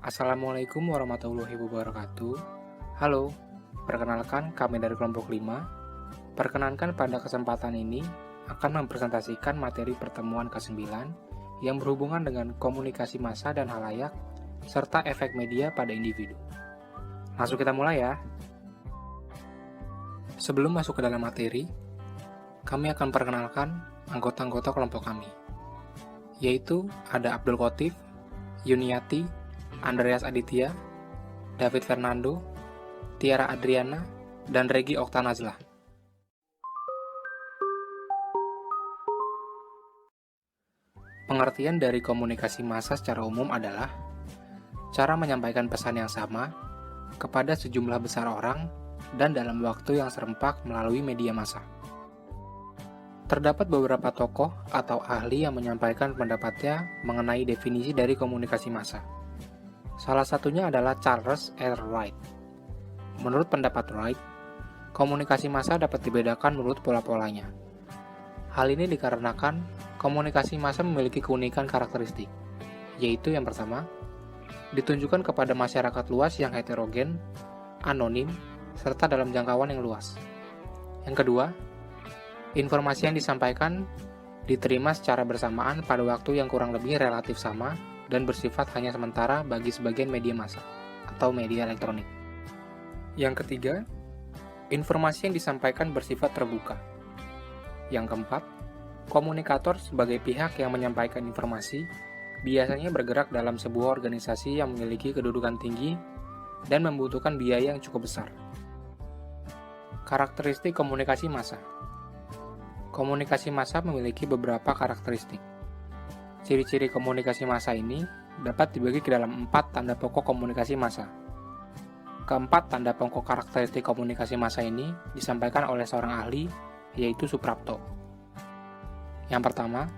Assalamualaikum warahmatullahi wabarakatuh. Halo, perkenalkan kami dari kelompok 5. Perkenankan pada kesempatan ini akan mempresentasikan materi pertemuan ke-9 yang berhubungan dengan komunikasi massa dan halayak serta efek media pada individu. Langsung kita mulai ya. Sebelum masuk ke dalam materi, kami akan perkenalkan anggota-anggota kelompok kami, yaitu ada Abdul Khotif, Yuniati, Andreas Aditya, David Fernando, Tiara Adriana, dan Regi Oktanazlah. Pengertian dari komunikasi massa secara umum adalah cara menyampaikan pesan yang sama kepada sejumlah besar orang dan dalam waktu yang serempak melalui media massa. Terdapat beberapa tokoh atau ahli yang menyampaikan pendapatnya mengenai definisi dari komunikasi massa. Salah satunya adalah Charles R. Wright. Menurut pendapat Wright, komunikasi massa dapat dibedakan menurut pola-polanya. Hal ini dikarenakan komunikasi massa memiliki keunikan karakteristik, yaitu yang pertama, ditunjukkan kepada masyarakat luas yang heterogen, anonim, serta dalam jangkauan yang luas. Yang kedua, informasi yang disampaikan diterima secara bersamaan pada waktu yang kurang lebih relatif sama dan bersifat hanya sementara bagi sebagian media massa atau media elektronik. Yang ketiga, informasi yang disampaikan bersifat terbuka. Yang keempat, komunikator sebagai pihak yang menyampaikan informasi biasanya bergerak dalam sebuah organisasi yang memiliki kedudukan tinggi dan membutuhkan biaya yang cukup besar. Karakteristik komunikasi massa. Komunikasi massa memiliki beberapa karakteristik. Ciri-ciri komunikasi massa ini dapat dibagi ke dalam 4 tanda pokok komunikasi massa. Keempat tanda pokok karakteristik komunikasi massa ini disampaikan oleh seorang ahli, yaitu Suprapto. Yang pertama,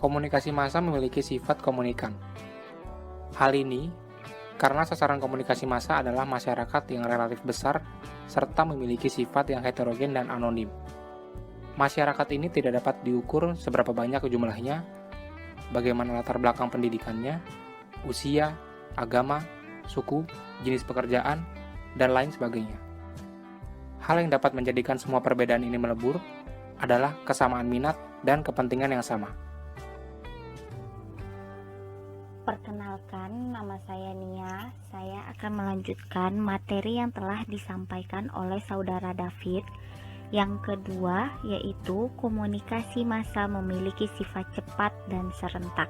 komunikasi massa memiliki sifat komunikan. Hal ini karena sasaran komunikasi massa adalah masyarakat yang relatif besar serta memiliki sifat yang heterogen dan anonim. Masyarakat ini tidak dapat diukur seberapa banyak jumlahnya, bagaimana latar belakang pendidikannya, usia, agama, suku, jenis pekerjaan, dan lain sebagainya. Hal yang dapat menjadikan semua perbedaan ini melebur adalah kesamaan minat dan kepentingan yang sama. Perkenalkan, nama saya Nia. Saya akan melanjutkan materi yang telah disampaikan oleh saudara David. Yang kedua, yaitu komunikasi massa memiliki sifat cepat dan serentak.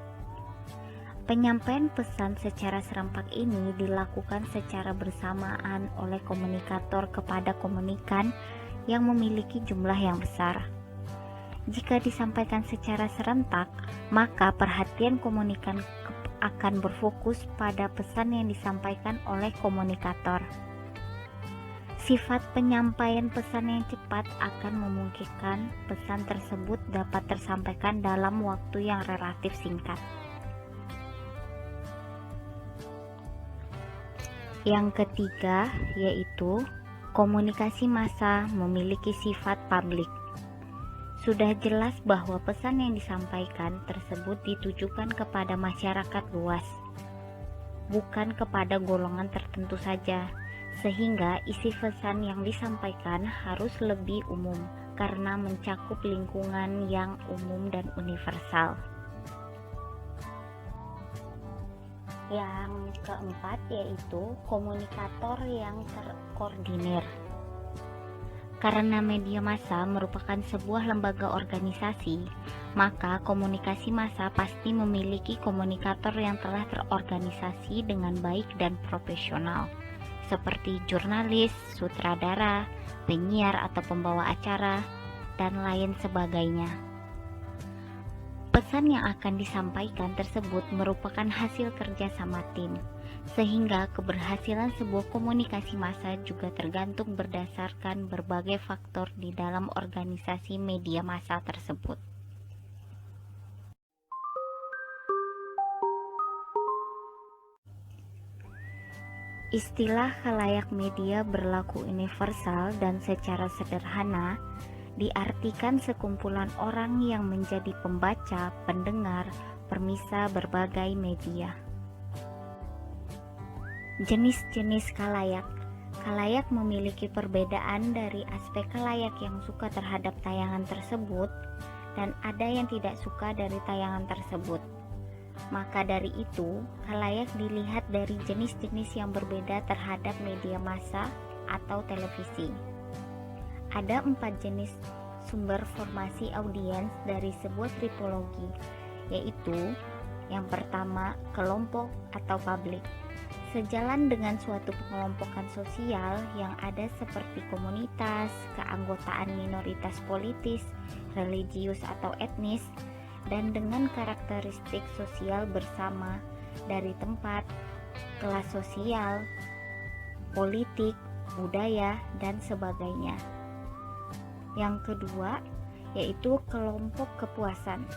Penyampaian pesan secara serempak ini dilakukan secara bersamaan oleh komunikator kepada komunikan yang memiliki jumlah yang besar. Jika disampaikan secara serentak, maka perhatian komunikan akan berfokus pada pesan yang disampaikan oleh komunikator. Sifat penyampaian pesan yang cepat akan memungkinkan pesan tersebut dapat tersampaikan dalam waktu yang relatif singkat. Yang ketiga, yaitu komunikasi massa memiliki sifat publik. Sudah jelas bahwa pesan yang disampaikan tersebut ditujukan kepada masyarakat luas, bukan kepada golongan tertentu saja. Sehingga isi pesan yang disampaikan harus lebih umum karena mencakup lingkungan yang umum dan universal. Yang keempat, yaitu komunikator yang terkoordinir. Karena media massa merupakan sebuah lembaga organisasi, maka komunikasi massa pasti memiliki komunikator yang telah terorganisasi dengan baik dan profesional, seperti jurnalis, sutradara, penyiar atau pembawa acara, dan lain sebagainya. Pesan yang akan disampaikan tersebut merupakan hasil kerja sama tim, sehingga keberhasilan sebuah komunikasi massa juga tergantung berdasarkan berbagai faktor di dalam organisasi media massa tersebut. Istilah khalayak media berlaku universal dan secara sederhana diartikan sekumpulan orang yang menjadi pembaca, pendengar, permisa berbagai media. Jenis-jenis khalayak. Khalayak memiliki perbedaan dari aspek khalayak yang suka terhadap tayangan tersebut dan ada yang tidak suka dari tayangan tersebut. Maka dari itu, khalayak dilihat dari jenis-jenis yang berbeda terhadap media massa atau televisi. Ada 4 jenis sumber formasi audiens dari sebuah tipologi, yaitu yang pertama, kelompok atau publik. Sejalan dengan suatu pengelompokan sosial yang ada seperti komunitas, keanggotaan minoritas politis, religius atau etnis, dan dengan karakteristik sosial bersama dari tempat, kelas sosial, politik, budaya, dan sebagainya. Yang kedua, yaitu kelompok kepuasan.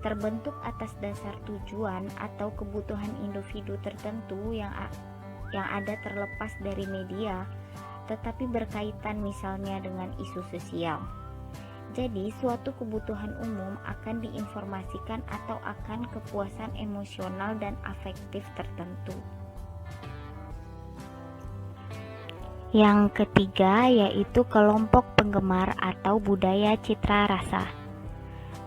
Terbentuk atas dasar tujuan atau kebutuhan individu tertentu yang ada terlepas dari media, tetapi berkaitan misalnya dengan isu sosial. Jadi, suatu kebutuhan umum akan diinformasikan atau akan kepuasan emosional dan afektif tertentu. Yang ketiga yaitu kelompok penggemar atau budaya citra rasa.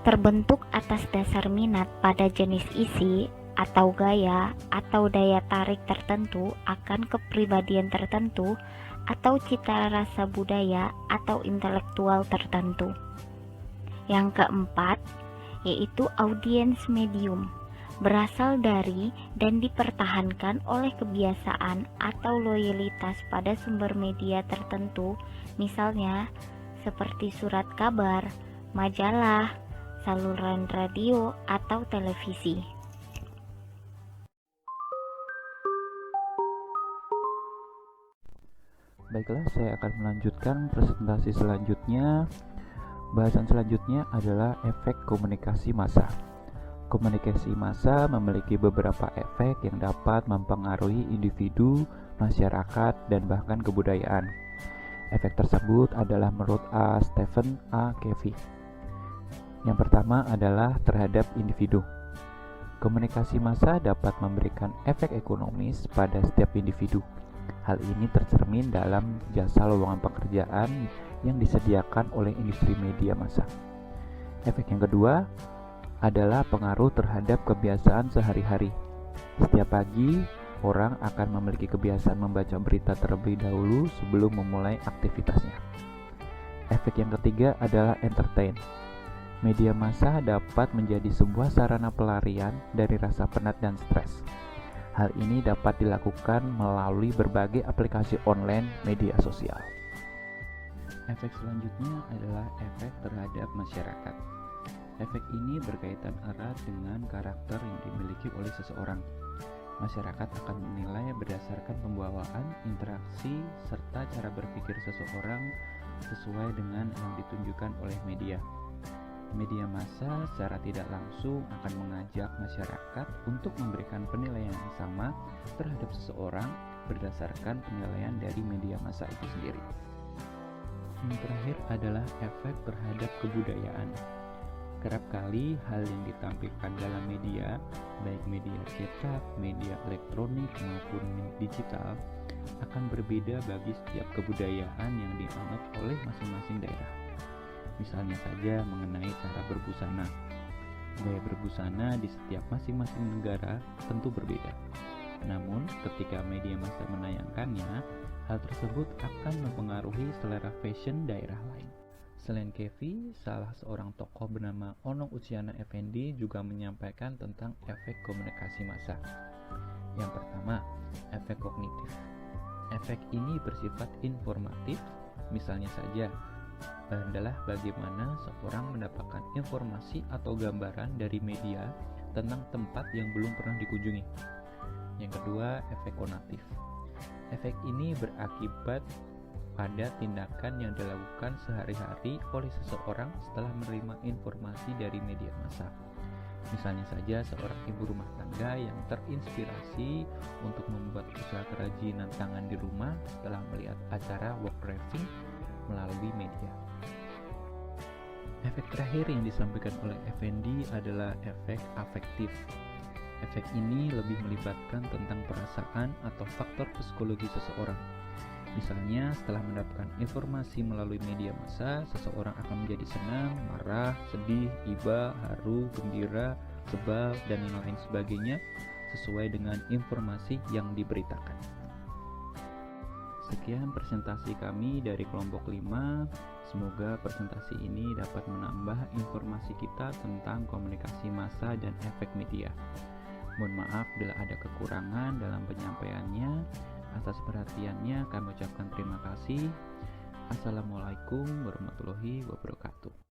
Terbentuk atas dasar minat pada jenis isi atau gaya atau daya tarik tertentu akan kepribadian tertentu atau cita rasa budaya atau intelektual tertentu. Yang keempat yaitu audiens medium, berasal dari dan dipertahankan oleh kebiasaan atau loyalitas pada sumber media tertentu, misalnya seperti surat kabar, majalah, saluran radio, atau televisi. Baiklah, saya akan melanjutkan presentasi selanjutnya. Bahasan selanjutnya adalah efek komunikasi massa. Komunikasi massa memiliki beberapa efek yang dapat mempengaruhi individu, masyarakat, dan bahkan kebudayaan. Efek tersebut adalah menurut Stephen A. Covey. Yang pertama adalah terhadap individu. Komunikasi massa dapat memberikan efek ekonomis pada setiap individu. Hal ini tercermin dalam jasa lowongan pekerjaan yang disediakan oleh industri media massa. Efek yang kedua adalah pengaruh terhadap kebiasaan sehari-hari. Setiap pagi, orang akan memiliki kebiasaan membaca berita terlebih dahulu sebelum memulai aktivitasnya. Efek yang ketiga adalah entertain. Media massa dapat menjadi sebuah sarana pelarian dari rasa penat dan stres. Hal ini dapat dilakukan melalui berbagai aplikasi online media sosial. Efek selanjutnya adalah efek terhadap masyarakat. Efek ini berkaitan erat dengan karakter yang dimiliki oleh seseorang. Masyarakat akan menilai berdasarkan pembawaan, interaksi, serta cara berpikir seseorang sesuai dengan yang ditunjukkan oleh media. Media massa secara tidak langsung akan mengajak masyarakat untuk memberikan penilaian yang sama terhadap seseorang berdasarkan penilaian dari media massa itu sendiri. Yang terakhir adalah efek terhadap kebudayaan. Kerap kali hal yang ditampilkan dalam media, baik media cetak, media elektronik maupun digital, akan berbeda bagi setiap kebudayaan yang dianut oleh masing-masing daerah. Misalnya saja mengenai cara berbusana. Gaya berbusana di setiap masing-masing negara tentu berbeda. Namun, ketika media massa menayangkannya, hal tersebut akan mempengaruhi selera fashion daerah lain. Selain Covey, salah seorang tokoh bernama Onong Uchiana Effendi juga menyampaikan tentang efek komunikasi massa. Yang pertama, efek kognitif. Efek ini bersifat informatif, misalnya saja adalah bagaimana seorang mendapatkan informasi atau gambaran dari media tentang tempat yang belum pernah dikunjungi. Yang kedua, efek konatif. Efek ini berakibat pada tindakan yang dilakukan sehari-hari oleh seseorang setelah menerima informasi dari media massa. Misalnya saja seorang ibu rumah tangga yang terinspirasi untuk membuat usaha kerajinan tangan di rumah setelah melihat acara woodcrafting melalui media. Efek terakhir yang disampaikan oleh Effendi adalah efek afektif. Efek ini lebih melibatkan tentang perasaan atau faktor psikologi seseorang. Misalnya, setelah mendapatkan informasi melalui media massa, seseorang akan menjadi senang, marah, sedih, iba, haru, gembira, sebal, dan yang lain sebagainya sesuai dengan informasi yang diberitakan. Sekian presentasi kami dari kelompok 5. Semoga presentasi ini dapat menambah informasi kita tentang komunikasi massa dan efek media. Mohon maaf bila ada kekurangan dalam penyampaiannya. Atas perhatiannya kami ucapkan terima kasih. Assalamualaikum warahmatullahi wabarakatuh.